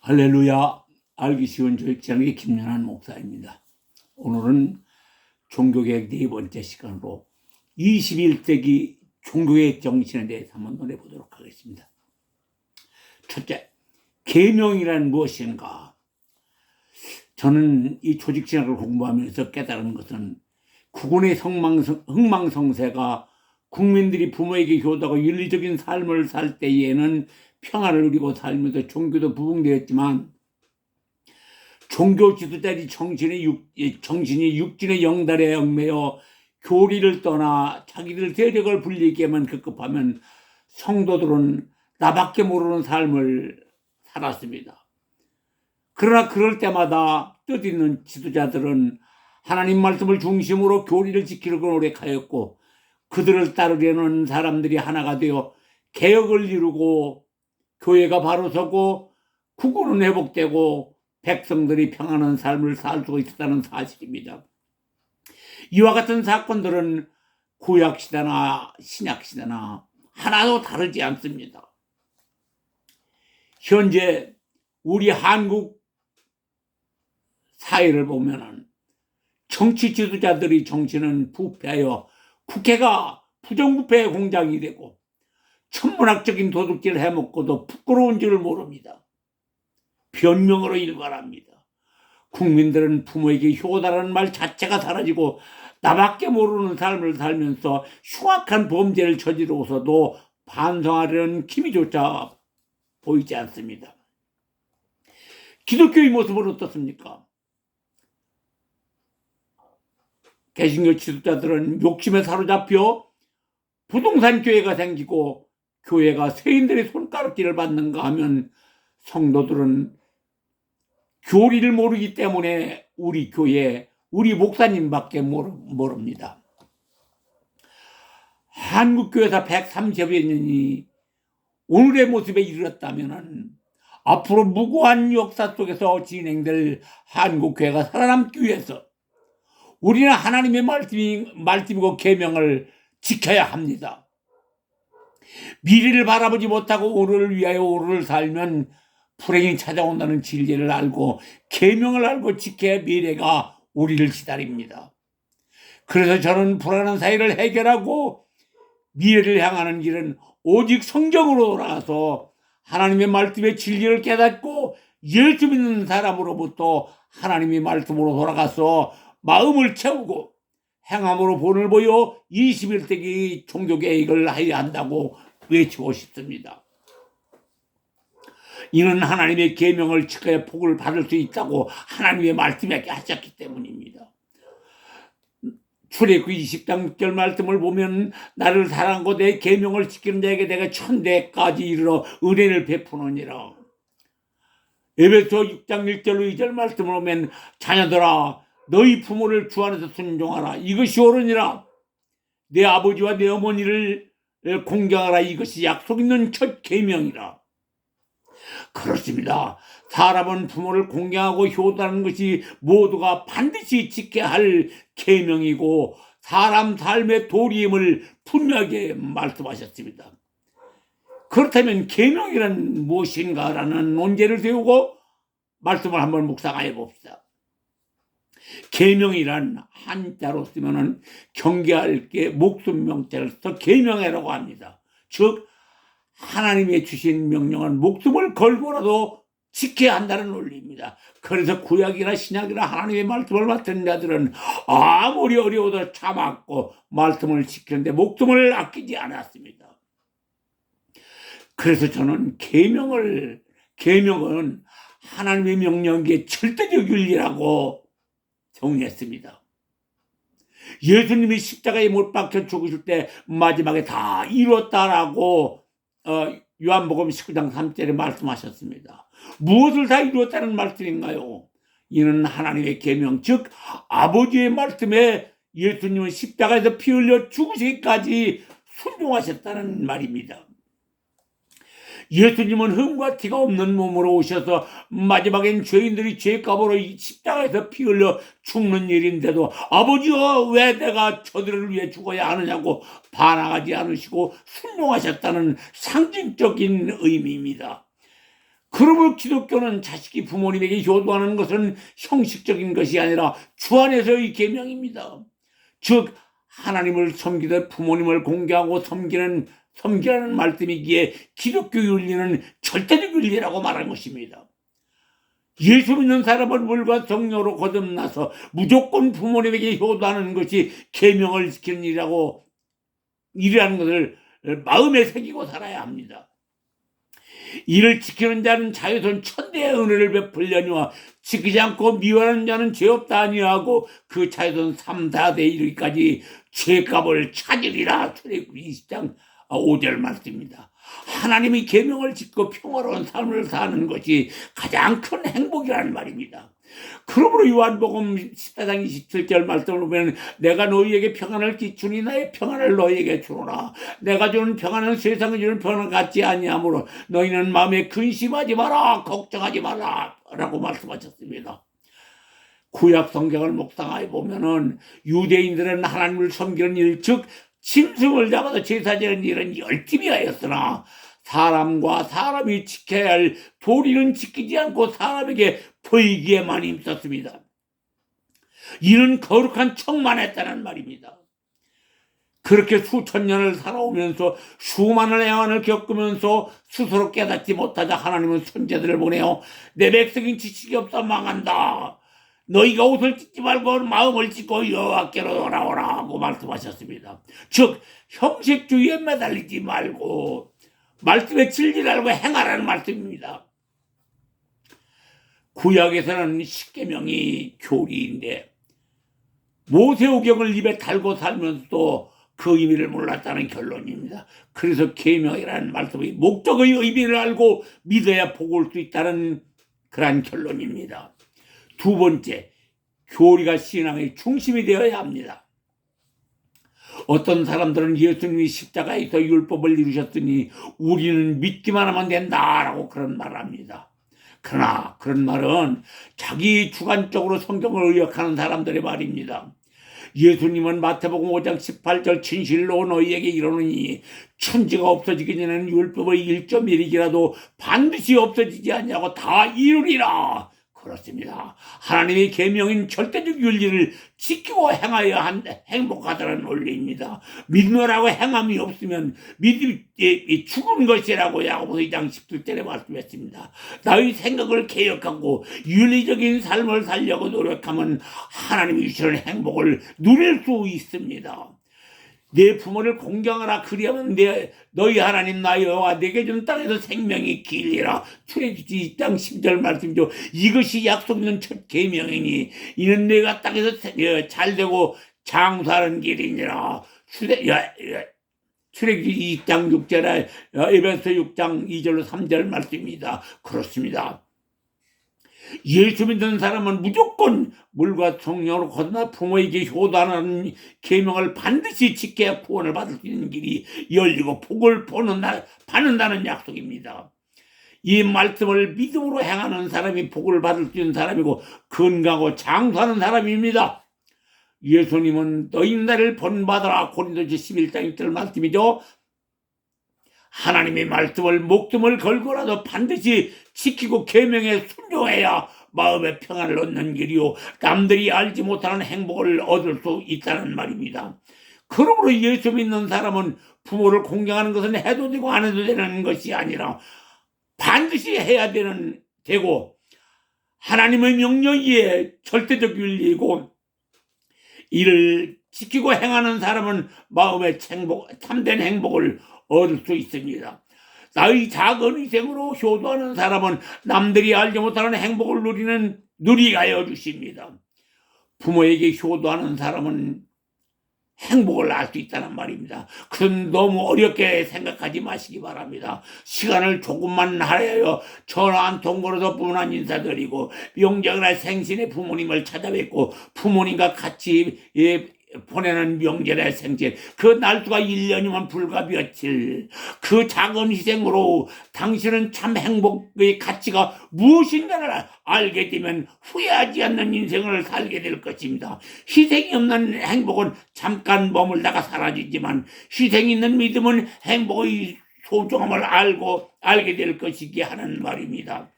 할렐루야. 알기 쉬운 교육자의 김연한 목사입니다. 오늘은 종교개혁 네 번째 시간으로 21세기 종교개혁 정신에 대해서 한번 논해보도록 하겠습니다. 첫째, 계명이란 무엇인가? 저는 이 조직신학을 공부하면서 깨달은 것은 국군의 흥망성쇠가 국민들이 부모에게 효도하고 윤리적인 삶을 살 때에는 평화를 누리고 살면서 종교도 부흥되었지만 종교 지도자들이 정신이 육신의 영달에 얽매여 교리를 떠나 자기들 세력을 불리기에만 급급하면 성도들은 나밖에 모르는 삶을 살았습니다. 그러나 그럴 때마다 뜻있는 지도자들은 하나님 말씀을 중심으로 교리를 지키려고 노력하였고 그들을 따르려는 사람들이 하나가 되어 개혁을 이루고 교회가 바로 서고 국군은 회복되고 백성들이 평안한 삶을 살 수 있었다는 사실입니다. 이와 같은 사건들은 구약시대나 신약시대나 하나도 다르지 않습니다. 현재 우리 한국 사회를 보면 정치 지도자들의 정치는 부패하여 국회가 부정부패의 공장이 되고 천문학적인 도둑질을 해먹고도 부끄러운 줄을 모릅니다. 변명으로 일관합니다. 국민들은 부모에게 효다라는 말 자체가 사라지고 나밖에 모르는 삶을 살면서 흉악한 범죄를 저지르고서도 반성하려는 기미조차 보이지 않습니다. 기독교의 모습은 어떻습니까? 개신교 지도자들은 욕심에 사로잡혀 부동산 교회가 생기고 교회가 세인들의 손가락질을 받는가 하면 성도들은 교리를 모르기 때문에 우리 교회, 우리 목사님밖에 모릅니다. 한국교회사 130여 년이 오늘의 모습에 이르렀다면 앞으로 무고한 역사 속에서 진행될 한국교회가 살아남기 위해서 우리는 하나님의 말씀이고 계명을 지켜야 합니다. 미래를 바라보지 못하고 오늘을 위하여 오늘을 살면 불행이 찾아온다는 진리를 알고 계명을 알고 지켜야 미래가 우리를 기다립니다. 그래서 저는 불안한 사회를 해결하고 미래를 향하는 길은 오직 성경으로 돌아가서 하나님의 말씀의 진리를 깨닫고 예수 믿는 사람으로부터 하나님의 말씀으로 돌아가서 마음을 채우고 행함으로 본을 보여 21세기 종교개혁을 해야 한다고 외치고 싶습니다. 이는 하나님의 계명을 지켜야 복을 받을 수 있다고 하나님의 말씀에 하셨기 때문입니다. 출애굽기 20장 6절 말씀을 보면 나를 사랑하고 내 계명을 지키는 자에게 내가 천대까지 이르러 은혜를 베푸느니라. 에베소 6장 1절 2절 말씀을 보면 자녀들아 너희 부모를 주 안에서 순종하라. 이것이 옳으니라. 내 아버지와 내 어머니를 공경하라. 이것이 약속 있는 첫 계명이라. 그렇습니다. 사람은 부모를 공경하고 효도하는 것이 모두가 반드시 지켜야 할 계명이고 사람 삶의 도리임을 분명하게 말씀하셨습니다. 그렇다면 계명이란 무엇인가라는 논제를 세우고 말씀을 한번 묵상해 봅시다. 계명이란 한자로 쓰면은 경계할 게 목숨 명자를 써서 계명이라고 합니다. 즉 하나님의 주신 명령은 목숨을 걸고라도 지켜야 한다는 논리입니다. 그래서 구약이나 신약이나 하나님의 말씀을 맡은 자들은 아무리 어려워도 참았고 말씀을 지키는데 목숨을 아끼지 않았습니다. 그래서 저는 계명은 하나님의 명령의 절대적 윤리라고 정의했습니다. 예수님이 십자가에 못 박혀 죽으실 때 마지막에 다 이뤘다라고 요한복음 19장 3절에 말씀하셨습니다. 무엇을 다 이루었다는 말씀인가요? 이는 하나님의 계명, 즉 아버지의 말씀에 예수님은 십자가에서 피 흘려 죽으시기까지 순종하셨다는 말입니다. 예수님은 흠과 티가 없는 몸으로 오셔서 마지막엔 죄인들이 죄값으로 십자가에서 피 흘려 죽는 일인데도 아버지여 왜 내가 저들을 위해 죽어야 하느냐고 반항하지 않으시고 순종하셨다는 상징적인 의미입니다. 그러므로 기독교는 자식이 부모님에게 효도하는 것은 형식적인 것이 아니라 주 안에서의 계명입니다. 즉 하나님을 섬기듯 부모님을 공경하고 섬기라는 말씀이기에 기독교 윤리는 절대적 윤리라고 말한 것입니다. 예수 믿는 사람은 물과 성령으로 거듭나서 무조건 부모님에게 효도하는 것이 계명을 지키는 일이라는 것을 마음에 새기고 살아야 합니다. 이를 지키는 자는 자유선 천대의 은혜를 베풀려니와 지키지 않고 미워하는 자는 죄 없다 아니하고 그 자유선 3, 4대 이르기까지 죄값을 찾으리라. 출애굽기 20장 5절 말씀입니다. 하나님이 계명을 짓고 평화로운 삶을 사는 것이 가장 큰 행복이라는 말입니다. 그러므로 요한복음 14장 27절 말씀을 보면 내가 너희에게 평안을 끼치니 나의 평안을 너희에게 주노라. 내가 주는 평안은 세상이 주는 평안 같지 아니하므로 너희는 마음에 근심하지 마라, 걱정하지 마라 라고 말씀하셨습니다. 구약 성경을 묵상해 보면은 유대인들은 하나님을 섬기는 일, 즉 짐승을 잡아서 제사 지는 일은 열심히 하였으나 사람과 사람이 지켜야 할 도리는 지키지 않고 사람에게 보이기에만 힘썼습니다. 이는 거룩한 척만 했다는 말입니다. 그렇게 수천 년을 살아오면서 수많은 애환을 겪으면서 스스로 깨닫지 못하자 하나님은 선지자들을 보내어 내 백성인 지식이 없어 망한다. 너희가 옷을 찢지 말고 마음을 찢고 여호와께로 돌아오라 하고 말씀하셨습니다. 즉 형식주의에 매달리지 말고 말씀에 질질 알고 행하라는 말씀입니다. 구약에서는 십계명이 교리인데 모세오경을 입에 달고 살면서도 그 의미를 몰랐다는 결론입니다. 그래서 계명이라는 말씀의 목적의 의미를 알고 믿어야 복을 수 있다는 그런 결론입니다. 두 번째, 교리가 신앙의 중심이 되어야 합니다. 어떤 사람들은 예수님이 십자가에서 율법을 이루셨으니 우리는 믿기만 하면 된다라고 그런 말을 합니다. 그러나 그런 말은 자기 주관적으로 성경을 의역하는 사람들의 말입니다. 예수님은 마태복음 5장 18절 진실로 너희에게 이르노니 천지가 없어지기 전에는 율법의 1.1이라도 반드시 없어지지 않냐고 다 이루리라. 그렇습니다. 하나님의 계명인 절대적 윤리를 지키고 행하여 행복하다는 원리입니다. 믿노라고 행함이 없으면 믿음이 죽은 것이라고 야고보서 2장 17절에 말씀했습니다. 나의 생각을 개혁하고 윤리적인 삶을 살려고 노력하면 하나님이 주시는 행복을 누릴 수 있습니다. 내 부모를 공경하라. 그리하면 너희 하나님 나 여호와 내게 준 땅에서 생명이 길리라. 출애굽기 2장 10절 말씀이죠. 이것이 약속 있는 첫 계명이니 이는 내가 땅에서 잘되고 장수하는 길이니라. 출애굽기 2장 6절에 에베소 6장 2절로 3절 말씀입니다. 그렇습니다. 예수 믿는 사람은 무조건 물과 성령으로 거듭나 부모에게 효도하는 계명을 반드시 지켜야 구원을 받을 수 있는 길이 열리고 복을 받는다는 약속입니다. 이 말씀을 믿음으로 행하는 사람이 복을 받을 수 있는 사람이고 건강하고 장수하는 사람입니다. 예수님은 너희 나를 본받아라. 고린도서 11장 1절 말씀이죠. 하나님의 말씀을 목숨을 걸고라도 반드시 지키고 계명에 순종해야 마음의 평안을 얻는 길이요 남들이 알지 못하는 행복을 얻을 수 있다는 말입니다. 그러므로 예수 믿는 사람은 부모를 공경하는 것은 해도 되고 안 해도 되는 것이 아니라 반드시 해야 되고 하나님의 명령이에 절대적 윤리이고 이를 지키고 행하는 사람은 마음의 참된 행복을 얻을 수 있습니다. 나의 작은 희생으로 효도하는 사람은 남들이 알지 못하는 행복을 누리게 하여 주십니다. 부모에게 효도하는 사람은 행복을 알 수 있다는 말입니다. 그건 너무 어렵게 생각하지 마시기 바랍니다. 시간을 조금만 하여 전화 한 통 걸어서 분한 인사드리고 명절날 생신에 부모님을 찾아뵙고 부모님과 같이 보내는 명절의 생신, 그 날수가 1년이면 불과 며칠, 그 작은 희생으로 당신은 참 행복의 가치가 무엇인가를 알게 되면 후회하지 않는 인생을 살게 될 것입니다. 희생이 없는 행복은 잠깐 머물다가 사라지지만 희생이 있는 믿음은 행복의 소중함을 알게 될 것이기 하는 말입니다.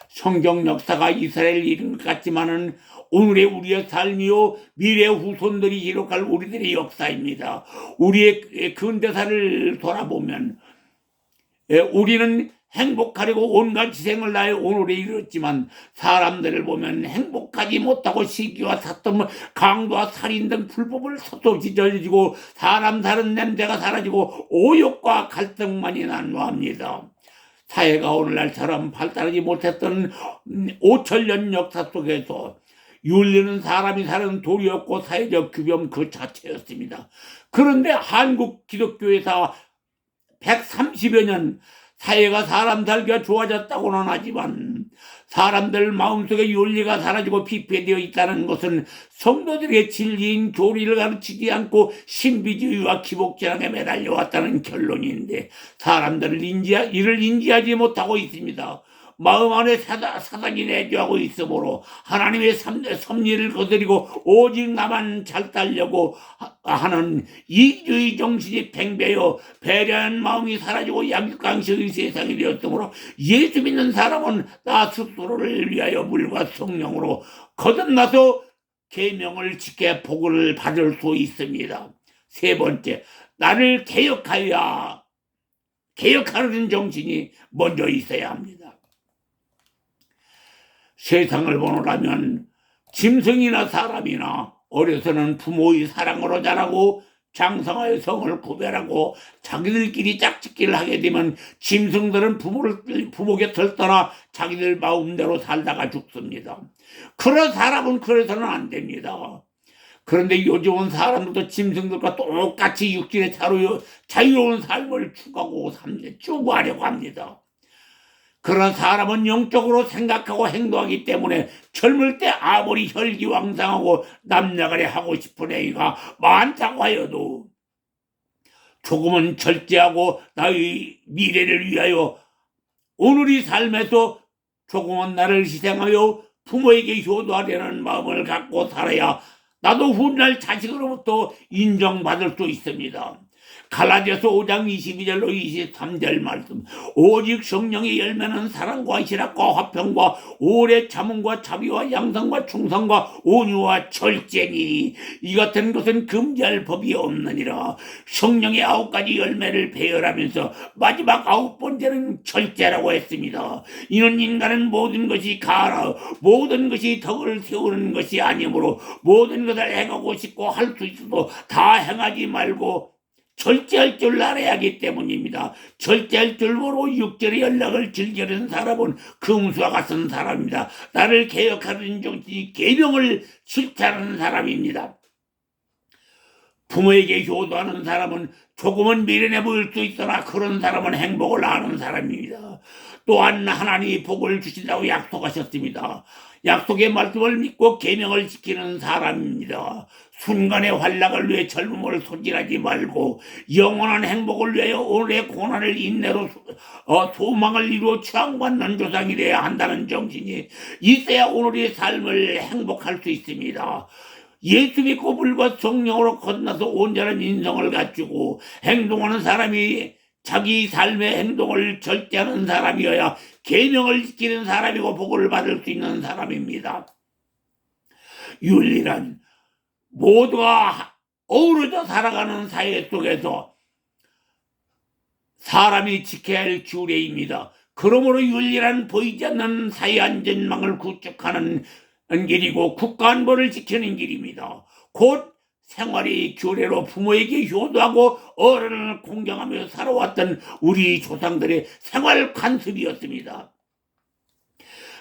성경 역사가 이스라엘 일인 것 같지만은 오늘의 우리의 삶이요 미래의 후손들이 기록할 우리들의 역사입니다. 우리의 근대사를 돌아보면 우리는 행복하려고 온갖 희생을 다해 오늘에 이르렀지만 사람들을 보면 행복하지 못하고 시기와 사통, 강도와 살인 등 불법을 서서히 저지르고 사람 사는 냄새가 사라지고 오욕과 갈등만이 난무합니다. 사회가 오늘날처럼 발달하지 못했던 5천년 역사 속에서 윤리는 사람이 사는 도리였고 사회적 규범 그 자체였습니다. 그런데 한국 기독교에서 130여 년 사회가 사람 살기가 좋아졌다고는 하지만 사람들 마음속에 윤리가 사라지고 피폐되어 있다는 것은 성도들의 진리인 교리를 가르치지 않고 신비주의와 기복제랑에 매달려왔다는 결론인데 사람들을 이를 인지하지 못하고 있습니다. 마음 안에 사단이 내주하고 있으므로 하나님의 섭리를 거스리고 오직 나만 잘 따르려고 하는 이기주의 정신이 팽배하여 배려한 마음이 사라지고 양육강식의 세상이 되었으므로 예수 믿는 사람은 나 스스로를 위하여 물과 성령으로 거듭나서 계명을 지켜 복을 받을 수 있습니다. 세 번째, 나를 개혁하는 정신이 먼저 있어야 합니다. 세상을 보노라면 짐승이나 사람이나 어려서는 부모의 사랑으로 자라고 장성하여 성을 구별하고 자기들끼리 짝짓기를 하게 되면 짐승들은 부모 곁을 떠나 자기들 마음대로 살다가 죽습니다. 그런 사람은 그래서는 안 됩니다. 그런데 요즘은 사람들도 짐승들과 똑같이 육신의 자유로운 삶을 추구하려고 합니다. 그런 사람은 영적으로 생각하고 행동하기 때문에 젊을 때 아무리 혈기왕성하고 남녀간에 하고 싶은 행위가 많다고 하여도 조금은 절제하고 나의 미래를 위하여 오늘의 삶에서 조금은 나를 희생하여 부모에게 효도하려는 마음을 갖고 살아야 나도 훗날 자식으로부터 인정받을 수 있습니다. 갈라디아서 5장 22절로 23절 말씀. 오직 성령의 열매는 사랑과 희락과 화평과 오래 참음과 자비와 양성과 충성과 온유와 절제니 이 같은 것은 금지할 법이 없느니라. 성령의 9가지 열매를 배열하면서 마지막 9번째는 절제라고 했습니다. 이는 인간은 모든 것이 가라 모든 것이 덕을 세우는 것이 아니므로 모든 것을 행하고 싶고 할 수 있어도 다 행하지 말고 절제할 줄 알아야 하기 때문입니다. 절제할 줄 모르고 육절의 연락을 즐기는 사람은 금수와 같은 사람입니다. 나를 개혁하는 정신이 계명을 실천하는 사람입니다. 부모에게 효도하는 사람은 조금은 미련해 보일 수 있으나 그런 사람은 행복을 아는 사람입니다. 또한 하나님이 복을 주신다고 약속하셨습니다. 약속의 말씀을 믿고 계명을 지키는 사람입니다. 순간의 환락을 위해 젊음을 소진하지 말고 영원한 행복을 위하여 오늘의 고난을 인내로 소망을 이루어 추앙받는 조상이 되어야 한다는 정신이 있어야 오늘의 삶을 행복할 수 있습니다. 예수 믿고 불과 성령으로 건너서 온전한 인성을 갖추고 행동하는 사람이 자기 삶의 행동을 절제하는 사람이어야 계명을 지키는 사람이고 복을 받을 수 있는 사람입니다. 윤리란 모두가 어우러져 살아가는 사회 속에서 사람이 지켜야 할 규례입니다. 그러므로 윤리란 보이지 않는 사회 안전망을 구축하는 길이고 국가 안보를 지키는 길입니다. 곧 생활의 규례로 부모에게 효도하고 어른을 공경하며 살아왔던 우리 조상들의 생활 관습이었습니다.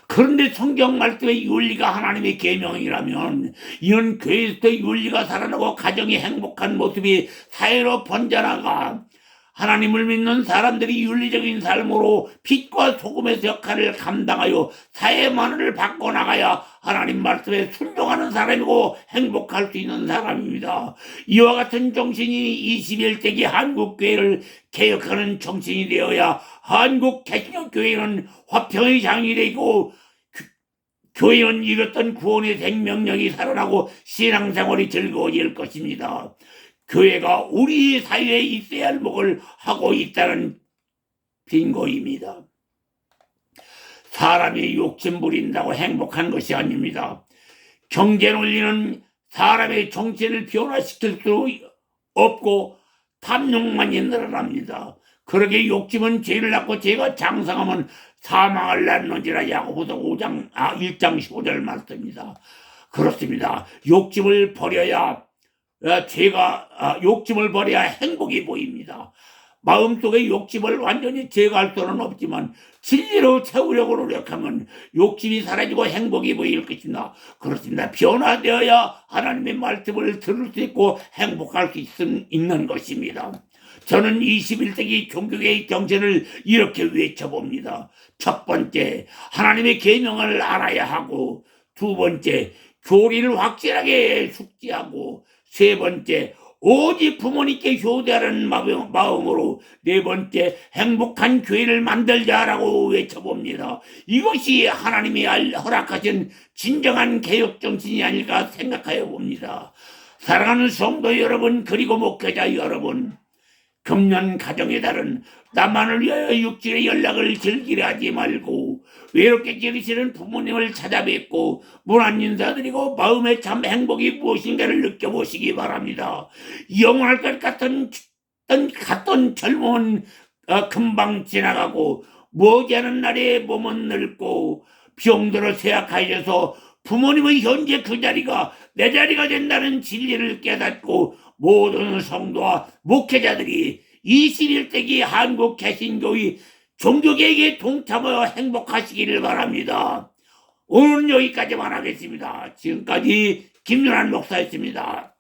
그런데 성경 말씀의 윤리가 하나님의 계명이라면 이런 교회에서 윤리가 살아나고 가정이 행복한 모습이 사회로 번져나가 하나님을 믿는 사람들이 윤리적인 삶으로 빛과 소금의 역할을 감당하여 사회만을 바꿔나가야 하나님 말씀에 순종하는 사람이고 행복할 수 있는 사람입니다. 이와 같은 정신이 21세기 한국교회를 개혁하는 정신이 되어야 한국 개신교회는 화평의 장이 되고 교회는 잃었던 구원의 생명력이 살아나고 신앙생활이 즐거워질 것입니다. 교회가 우리 사회에 있어야 할 목을 하고 있다는 빙고입니다. 사람이 욕심 부린다고 행복한 것이 아닙니다. 경제 논리는 사람의 정신을 변화시킬 수 없고 탐욕만이 늘어납니다. 그러게 욕심은 죄를 낳고 죄가 장성하면 사망을 낳는지라 야고보서 1장 15절 말씀입니다. 그렇습니다. 욕심을 버려야 욕심을 버려야 행복이 보입니다. 마음속에 욕심을 완전히 제거할 수는 없지만 진리로 채우려고 노력하면 욕심이 사라지고 행복이 보일 것입니다. 그렇습니다. 변화되어야 하나님의 말씀을 들을 수 있고 행복할 수 있는 것입니다. 저는 21세기 종교계의 정신을 이렇게 외쳐봅니다. 첫 번째, 하나님의 계명을 알아야 하고, 두 번째, 교리를 확실하게 숙지하고, 세 번째, 오직 부모님께 효대하는 마음으로, 네 번째, 행복한 교회를 만들자라고 외쳐봅니다. 이것이 하나님이 허락하신 진정한 개혁정신이 아닐까 생각하여 봅니다. 사랑하는 성도 여러분, 그리고 목회자 여러분, 금년 가정의 달은 나만을 위하여 육신의 연락을 즐기려 하지 말고 외롭게 지르시는 부모님을 찾아뵙고 문안 인사드리고 마음의 참 행복이 무엇인가를 느껴보시기 바랍니다. 영원할 것 같던 젊음은 금방 지나가고 머지않은 날에 몸은 늙고 병들어 쇠약하여서 부모님의 현재 그 자리가 내 자리가 된다는 진리를 깨닫고 모든 성도와 목회자들이 21세기 한국 개신교의 종교계에게 동참하여 행복하시기를 바랍니다. 오늘은 여기까지만 하겠습니다. 지금까지 김윤환 목사였습니다.